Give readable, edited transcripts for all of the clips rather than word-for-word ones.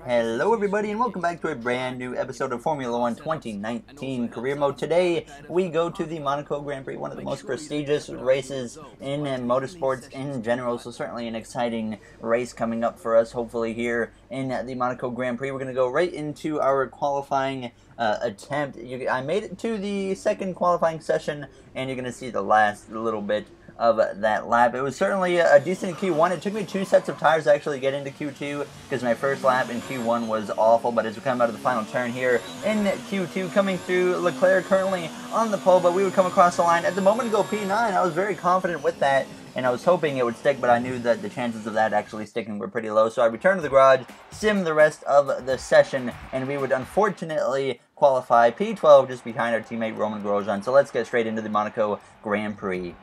Hello everybody and welcome back to a brand new episode of Formula 1 2019 Career Mode. Today we go to the Monaco Grand Prix, one of the most prestigious races in motorsports in general, so certainly an exciting race coming up for us hopefully here in the Monaco Grand Prix. We're going to go right into our qualifying attempt. I made it to the second qualifying session and you're going to see the last little bit of that lap. It was certainly a decent Q1. It took me 2 sets of tires to actually get into Q2 because my first lap in Q1 was awful, but as we come out of the final turn here in Q2, coming through Leclerc currently on the pole, but we would come across the line. At the moment to go P9, I was very confident with that, and I was hoping it would stick, but I knew that the chances of that actually sticking were pretty low, so I returned to the garage, sim the rest of the session, and we would unfortunately qualify P12 just behind our teammate Roman Grosjean. So let's get straight into the Monaco Grand Prix.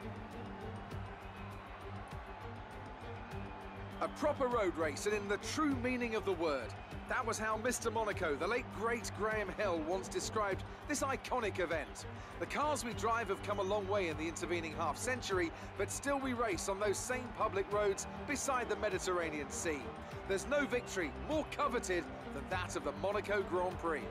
A proper road race, and in the true meaning of the word. That was how Mr. Monaco, the late great Graham Hill, once described this iconic event. The cars we drive have come a long way in the intervening half-century, but still we race on those same public roads beside the Mediterranean Sea. There's no victory more coveted than that of the Monaco Grand Prix.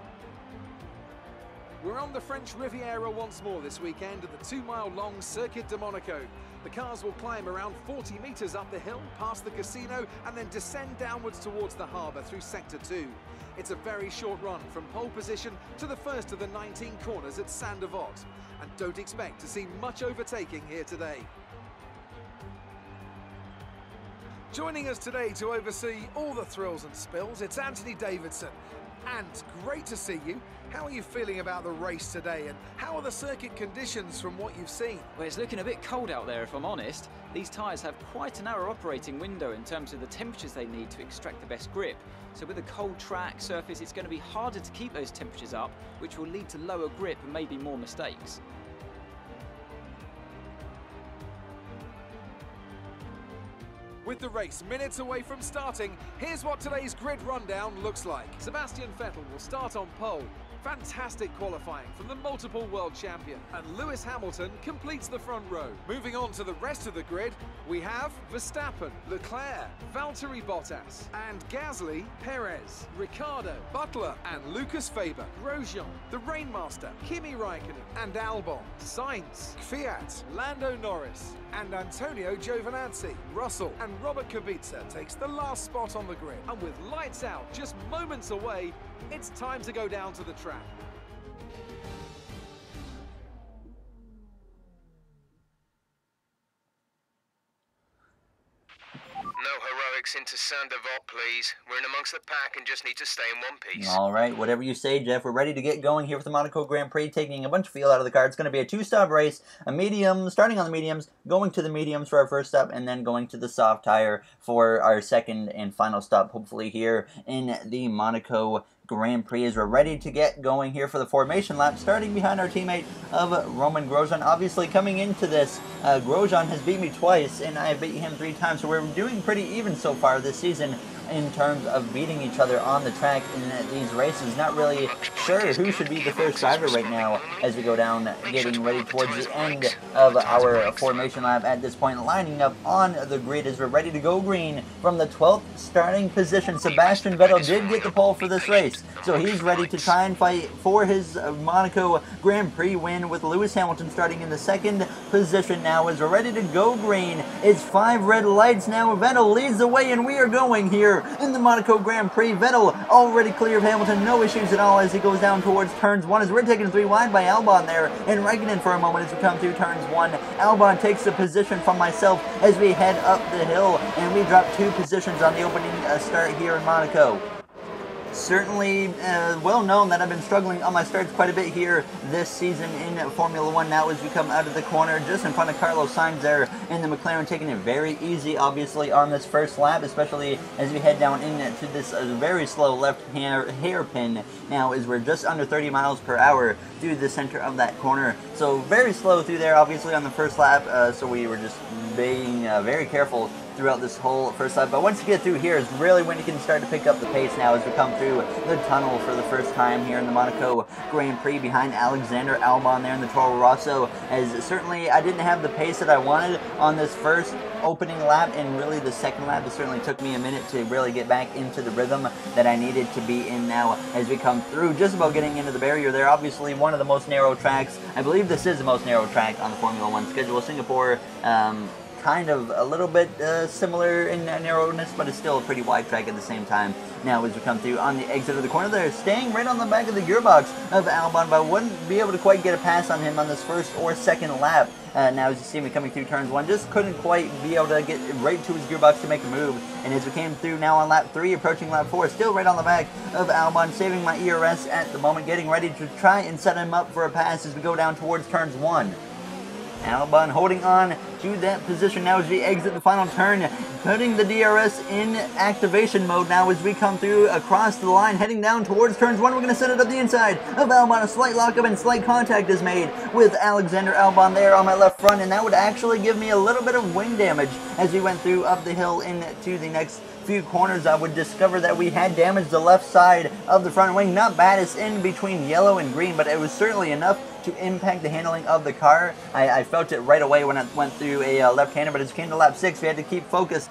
We're on the French Riviera once more this weekend at the 2-mile-long Circuit de Monaco. The cars will climb around 40 metres up the hill, past the casino, and then descend downwards towards the harbour through Sector 2. It's a very short run from pole position to the first of the 19 corners at Saint-Devote. And don't expect to see much overtaking here today. Joining us today to oversee all the thrills and spills, it's Anthony Davidson. And great to see you. How are you feeling about the race today, and how are the circuit conditions from what you've seen? Well, it's looking a bit cold out there, if I'm honest. These tyres have quite a narrow operating window in terms of the temperatures they need to extract the best grip. So with a cold track surface, it's going to be harder to keep those temperatures up, which will lead to lower grip and maybe more mistakes. With the race minutes away from starting, here's what today's grid rundown looks like. Sebastian Vettel will start on pole. Fantastic qualifying from the multiple world champion. And Lewis Hamilton completes the front row. Moving on to the rest of the grid, we have Verstappen, Leclerc, Valtteri Bottas, and Gasly, Perez, Ricciardo, Butler, and Lucas Faber, Grosjean, the Rainmaster, Kimi Raikkonen, and Albon, Sainz, Fiat, Lando Norris, and Antonio Giovinazzi. Russell and Robert Kubica takes the last spot on the grid. And with lights out just moments away, it's time to go down to the track. No heroics into Saint-Devote, please. We're in amongst the pack and just need to stay in one piece. Alright, whatever you say, Jeff. We're ready to get going here with the Monaco Grand Prix, taking a bunch of fuel out of the car. It's going to be a 2-stop race, a medium, starting on the mediums, going to the mediums for our first stop, and then going to the soft tire for our second and final stop, hopefully here in the Monaco Grand Prix, as we're ready to get going here for the formation lap, starting behind our teammate of Roman Grosjean. Obviously, coming into this, Grosjean has beat me twice, and I have beat him 3 times, so we're doing pretty even so far this season in terms of beating each other on the track in these races. Not really sure who should be the first driver right now as we go down, getting ready towards the end of our formation lap at this point, lining up on the grid as we're ready to go green from the 12th starting position. Sebastian Vettel did get the pole for this race, so he's ready to try and fight for his Monaco Grand Prix win, with Lewis Hamilton starting in the 2nd position now as we're ready to go green. It's 5 red lights now. Vettel leads the way, and we are going here in the Monaco Grand Prix. Vettel already clear of Hamilton, no issues at all as he goes down towards turns 1, as we're taken 3 wide by Albon there, and Raikkonen for a moment as we come through turns 1. Albon takes the position from myself as we head up the hill, and we drop 2 positions on the opening start here in Monaco. Certainly well known that I've been struggling on my starts quite a bit here this season in Formula 1 now as we come out of the corner just in front of Carlos Sainz there in the McLaren, taking it very easy obviously on this first lap, especially as we head down into this very slow left hairpin now as we're just under 30 miles per hour through the center of that corner. So very slow through there obviously on the first lap, so we were just being very careful throughout this whole first lap. But once you get through here is really when you can start to pick up the pace now as we come through the tunnel for the first time here in the Monaco Grand Prix behind Alexander Albon there in the Toro Rosso. As certainly I didn't have the pace that I wanted on this first opening lap, and really the second lap. It certainly took me a minute to really get back into the rhythm that I needed to be in now as we come through just about getting into the barrier there. Obviously one of the most narrow tracks. I believe this is the most narrow track on the Formula One schedule. Singapore, kind of a little bit similar in narrowness, but it's still a pretty wide track at the same time. Now as we come through on the exit of the corner there, staying right on the back of the gearbox of Albon, but I wouldn't be able to quite get a pass on him on this first or second lap. Now as you see me coming through turns 1, just couldn't quite be able to get right to his gearbox to make a move. And as we came through now on lap 3, approaching lap 4, still right on the back of Albon, saving my ERS at the moment, getting ready to try and set him up for a pass as we go down towards turns 1. Albon holding on to that position now as we exit the final turn, putting the DRS in activation mode now as we come through across the line, heading down towards turns 1. We're going to set it up the inside of Albon. A slight lockup and slight contact is made with Alexander Albon there on my left front, and that would actually give me a little bit of wing damage as we went through up the hill into the next few corners. I would discover that we had damaged the left side of the front wing. Not bad, it's in between yellow and green, but it was certainly enough to impact the handling of the car. I felt it right away when I went through a left-hander, but as it came to lap 6, we had to keep focused.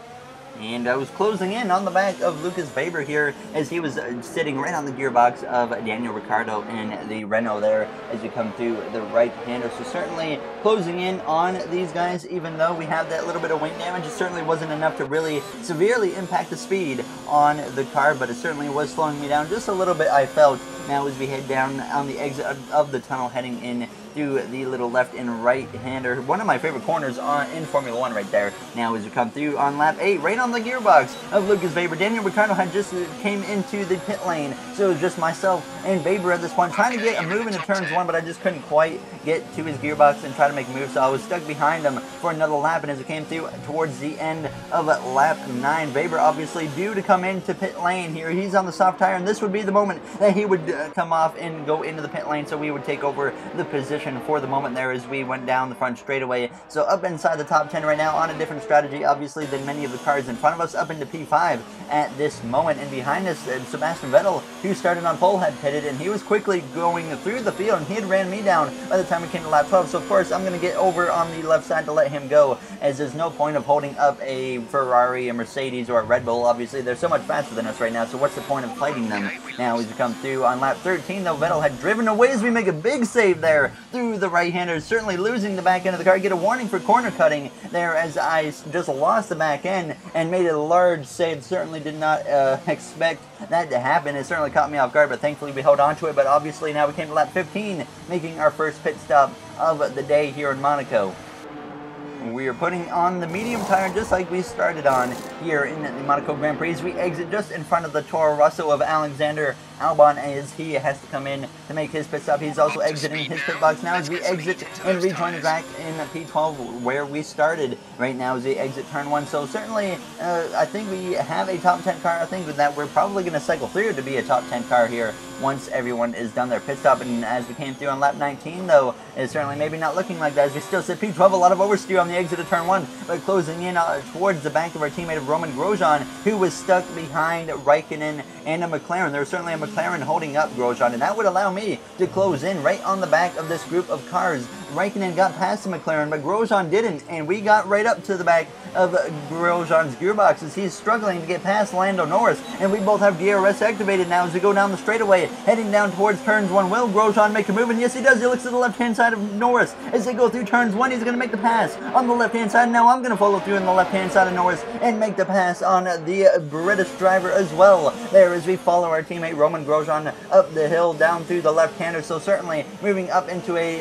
And I was closing in on the back of Lucas Weber here as he was sitting right on the gearbox of Daniel Ricciardo in the Renault there as you come through the right-hander. So certainly closing in on these guys, even though we have that little bit of wing damage, it certainly wasn't enough to really severely impact the speed on the car, but it certainly was slowing me down just a little bit, I felt. Now as we head down on the exit of the tunnel, heading in through the little left and right-hander. One of my favorite corners in Formula One right there. Now as we come through on lap 8, right on the gearbox of Lucas Weber. Daniel Ricciardo had just came into the pit lane, so it was just myself and Weber at this point trying to get a move into turns 1, but I just couldn't quite get to his gearbox and try to make a move, so I was stuck behind him for another lap. And as we came through towards the end of lap 9, Weber obviously due to come into pit lane here. He's on the soft tire, and this would be the moment that he would come off and go into the pit lane, so we would take over the position for the moment there as we went down the front straightaway. So up inside the top 10 right now on a different strategy obviously than many of the cars in front of us, up into P5 at this moment. And behind us, Sebastian Vettel, who started on pole, had pitted, and he was quickly going through the field, and he had ran me down by the time we came to lap 12. So of course I'm going to get over on the left side to let him go, as there's no point of holding up a Ferrari, a Mercedes, or a Red Bull. Obviously they're so much faster than us right now, so what's the point of fighting them? Now as we come through on lap 13 though, Vettel had driven away as we make a big save there through the right-hander, certainly losing the back end of the car. Get a warning for corner cutting there as I just lost the back end and made a large save. Certainly did not expect that to happen. It certainly caught me off guard, but thankfully we held on to it. But obviously now we came to lap 15, making our first pit stop of the day here in Monaco. We are putting on the medium tire just like we started on here in the Monaco Grand Prix. We exit just in front of the Toro Rosso of Alexander Albon as he has to come in to make his pit stop. He's also exiting his pit box now as we exit and rejoin back in P12 where we started right now as we exit turn 1. So certainly I think we have a top 10 car. I think that we're probably going to cycle through to be a top 10 car here once everyone is done their pit stop. And as we came through on lap 19 though, it's certainly maybe not looking like that as we still sit P12. A lot of oversteer on the exit of turn 1, but closing in towards the back of our teammate of Roman Grosjean, who was stuck behind Raikkonen and a McLaren. There was certainly a McLaren holding up Grosjean, and that would allow me to close in right on the back of this group of cars. Raikkonen got past the McLaren, but Grosjean didn't, and we got right up to the back of Grosjean's gearbox as he's struggling to get past Lando Norris, and we both have DRS activated now as we go down the straightaway, heading down towards turns 1. Will Grosjean make a move? And yes, he does. He looks to the left-hand side of Norris as they go through turns 1. He's going to make the pass on the left-hand side. Now I'm going to follow through on the left-hand side of Norris and make the pass on the British driver as well. There as we follow our teammate Roman Grosjean up the hill down through the left-hander. So certainly moving up into a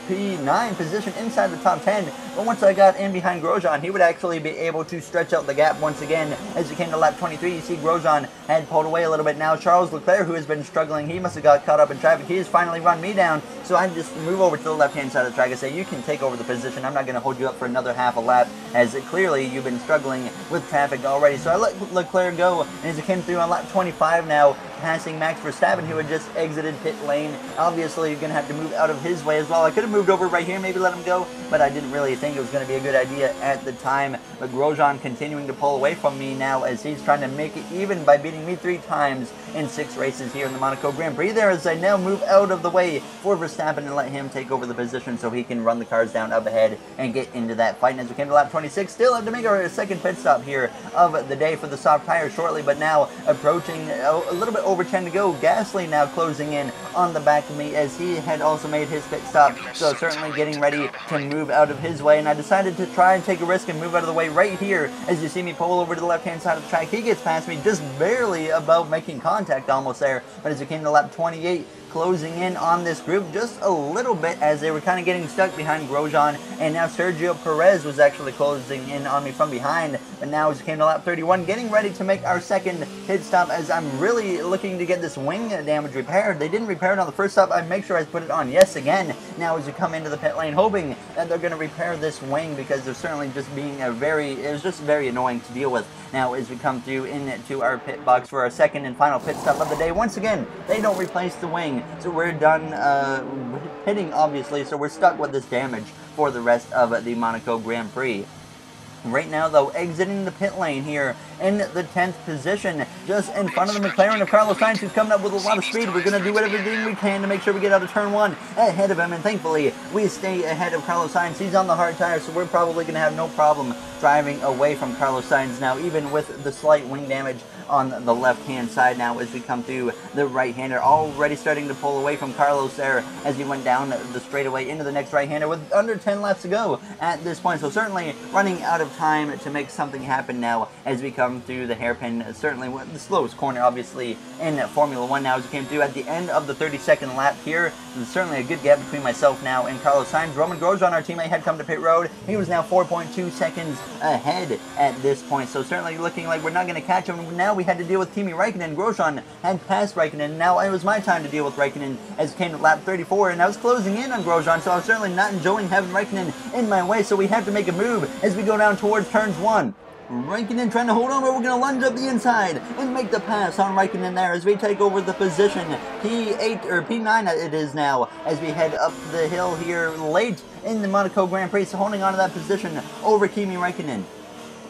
P9 position inside the top 10. But once I got in behind Grosjean, he would actually be able to stretch out the gap once again. As you came to lap 23, you see Grosjean had pulled away a little bit. Now Charles Leclerc, who has been struggling, he must have got caught up in traffic. He has finally run me down. So I just move over to the left-hand side of the track and say, you can take over the position. I'm not going to hold you up for another half a lap, as clearly you've been struggling with traffic already. So I let Leclerc go, and as he came through on lap 25 now, passing Max Verstappen, who had just exited pit lane. Obviously, you're going to have to move out of his way as well. I could have moved over right here, maybe let him go, but I didn't really think it was going to be a good idea at the time. But Grosjean continuing to pull away from me now as he's trying to make it even by beating me 3 times in 6 races here in the Monaco Grand Prix. There as I now move out of the way for Verstappen and let him take over the position so he can run the cars down up ahead and get into that fight. And as we came to lap 26, still have to make our second pit stop here of the day for the soft tire shortly, but now approaching a little bit over 10 to go. Gasly now closing in on the back of me as he had also made his pit stop, so certainly getting ready to move out of his way. And I decided to try and take a risk and move out of the way right here as you see me pull over to the left hand side of the track. He gets past me just barely above making contact almost there, but as we came to lap 28, closing in on this group just a little bit as they were kind of getting stuck behind Grosjean, and now Sergio Perez was actually closing in on me from behind. But now as we came to lap 31, getting ready to make our second pit stop as I'm really looking to get this wing damage repaired. They didn't repair it on the first stop. I make sure I put it on yes again now as we come into the pit lane, hoping that they're going to repair this wing because they're certainly just being it was just very annoying to deal with. Now as we come through into our pit box for our second and final pit stop of the day, once again they don't replace the wing, so we're done pitting obviously, so we're stuck with this damage for the rest of the Monaco Grand Prix. Right now, though, exiting the pit lane here in the 10th position, just in front of the McLaren of Carlos Sainz, who's coming up with a lot of speed. We're going to do everything we can to make sure we get out of turn 1 ahead of him, and thankfully, we stay ahead of Carlos Sainz. He's on the hard tire, so we're probably going to have no problem driving away from Carlos Sainz now, even with the slight wing damage on the left-hand side now as we come through the right-hander. Already starting to pull away from Carlos there as he went down the straightaway into the next right-hander with under 10 laps to go at this point. So certainly running out of time to make something happen now as we come through the hairpin. Certainly the slowest corner, obviously, in Formula 1 now as we came through at the end of the 32nd lap here. There's certainly a good gap between myself now and Carlos Sainz. Roman Grosjean, our teammate, had come to pit road. He was now 4.2 seconds ahead at this point. So certainly looking like we're not going to catch him. Now we had to deal with Kimi Raikkonen. Grosjean had passed Raikkonen. Now it was my time to deal with Raikkonen as it came to lap 34, and I was closing in on Grosjean, so I was certainly not enjoying having Raikkonen in my way, so we have to make a move as we go down towards turns 1. Raikkonen trying to hold on, but we're going to lunge up the inside and make the pass on Raikkonen there as we take over the position. P8 or P9 it is now as we head up the hill here late in the Monaco Grand Prix, so holding on to that position over Kimi Raikkonen.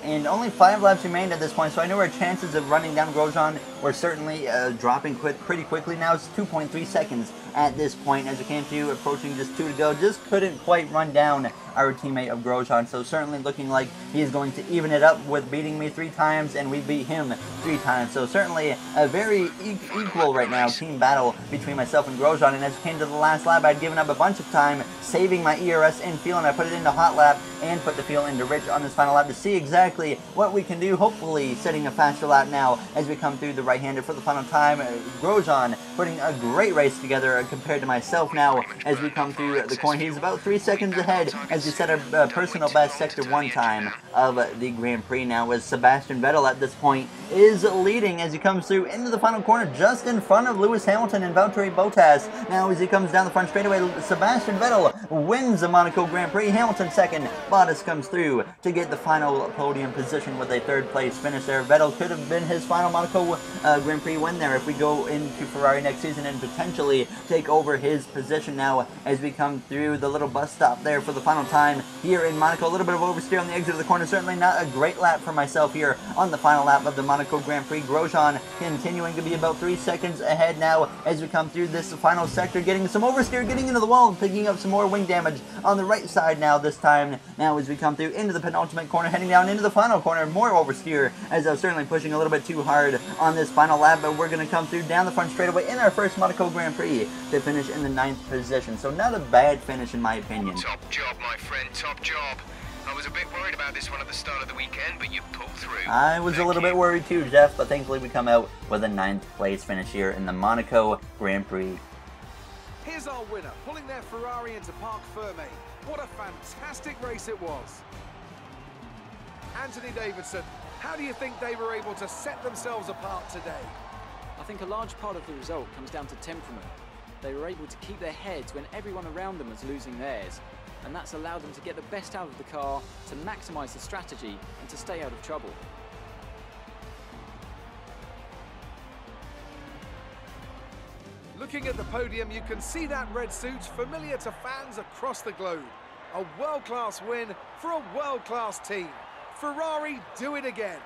And only 5 laps remained at this point, so I knew our chances of running down Grosjean were certainly dropping pretty quickly. Now it's 2.3 seconds at this point as it came to approaching just 2 to go. Just couldn't quite run down our teammate of Grosjean, so certainly looking like he is going to even it up with beating me 3 times, and we beat him 3 times. So certainly a very equal right now team battle between myself and Grosjean. And as it came to the last lap, I'd given up a bunch of time saving my ERS in fuel, and I put it into hot lap and put the fuel into rich on this final lap to see exactly what we can do, hopefully setting a faster lap now as we come through the right-hander for the final time. Grosjean putting a great race together compared to myself now as we come through the corner. He's about 3 seconds ahead as we set our personal best Sector 1 time of the Grand Prix now, as Sebastian Vettel at this point is leading as he comes through into the final corner just in front of Lewis Hamilton and Valtteri Bottas. Now as he comes down the front straightaway, Sebastian Vettel wins the Monaco Grand Prix. Hamilton second, Bottas comes through to get the final podium position with a 3rd place finish there. Vettel could have been his final Monaco Grand Prix win there if we go into Ferrari next season and potentially take over his position now as we come through the little bus stop there for the final time here in Monaco. A little bit of oversteer on the exit of the corner. Certainly not a great lap for myself here on the final lap of the Monaco Grand Prix. Grosjean continuing to be about 3 seconds ahead now as we come through this final sector, getting some oversteer, getting into the wall, picking up some more wing damage on the right side now this time. Now as we come through into the penultimate corner, heading down into the final corner, more oversteer as I was certainly pushing a little bit too hard on this final lap, but we're going to come through down the front straightaway in our first Monaco Grand Prix to finish in the 9th position. So not a bad finish in my opinion. Top job, my friend, top job. I was a bit worried about this one at the start of the weekend, but you pulled through. I was a little bit worried too, Jeff, but thankfully we come out with a 9th place finish here in the Monaco Grand Prix. Here's our winner, pulling their Ferrari into Parc Fermé. What a fantastic race it was. Anthony Davidson, how do you think they were able to set themselves apart today? I think a large part of the result comes down to temperament. They were able to keep their heads when everyone around them was losing theirs, and that's allowed them to get the best out of the car, to maximise the strategy, and to stay out of trouble. Looking at the podium, you can see that red suit familiar to fans across the globe. A world-class win for a world-class team. Ferrari do it again.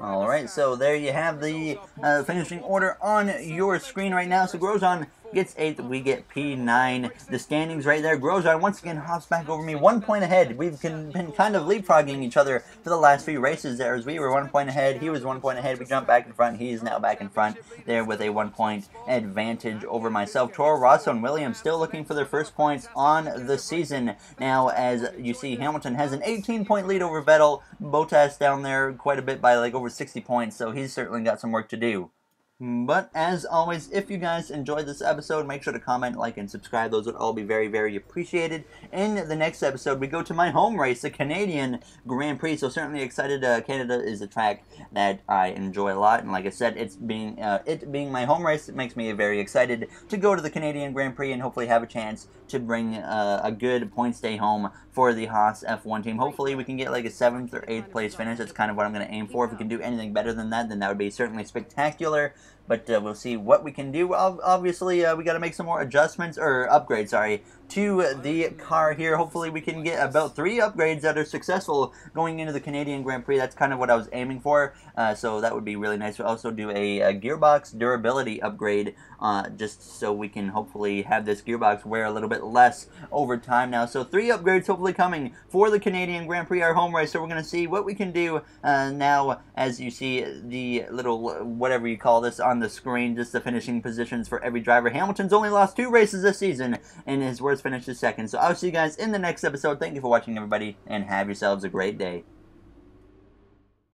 All right, so there you have the finishing order on your screen right now. So Grosjean gets 8th, we get P9. The standings right there. Grosjean once again hops back over me, 1 point ahead. We've been kind of leapfrogging each other for the last few races there, as we were 1 point ahead. He was 1 point ahead. We jumped back in front. He's now back in front there with a 1 point advantage over myself. Toro Rosso and Williams still looking for their first points on the season. Now, as you see, Hamilton has an 18-point lead over Vettel. Bottas down there quite a bit by like over 60 points, so he's certainly got some work to do. But as always, if you guys enjoyed this episode, make sure to comment, like, and subscribe. Those would all be very, very appreciated. In the next episode, we go to my home race, the Canadian Grand Prix. So certainly excited. Canada is a track that I enjoy a lot, and like I said, it being my home race, it makes me very excited to go to the Canadian Grand Prix and hopefully have a chance to bring a good points day home for the Haas F1 team. Hopefully we can get like a 7th or 8th place finish. That's kind of what I'm going to aim for. If we can do anything better than that, then that would be certainly spectacular. But we'll see what we can do. Obviously, we got to make some more adjustments, or upgrades, sorry, to the car here. Hopefully, we can get about 3 upgrades that are successful going into the Canadian Grand Prix. That's kind of what I was aiming for, so that would be really nice. We'll also do a gearbox durability upgrade, just so we can hopefully have this gearbox wear a little bit less over time now. So 3 upgrades hopefully coming for the Canadian Grand Prix, our home race. So we're going to see what we can do now, as you see the little, whatever you call this, on the screen, just the finishing positions for every driver. Hamilton's only lost 2 races this season, and his worst finish is 2nd. So I'll see you guys in the next episode. Thank you for watching, everybody, and have yourselves a great day.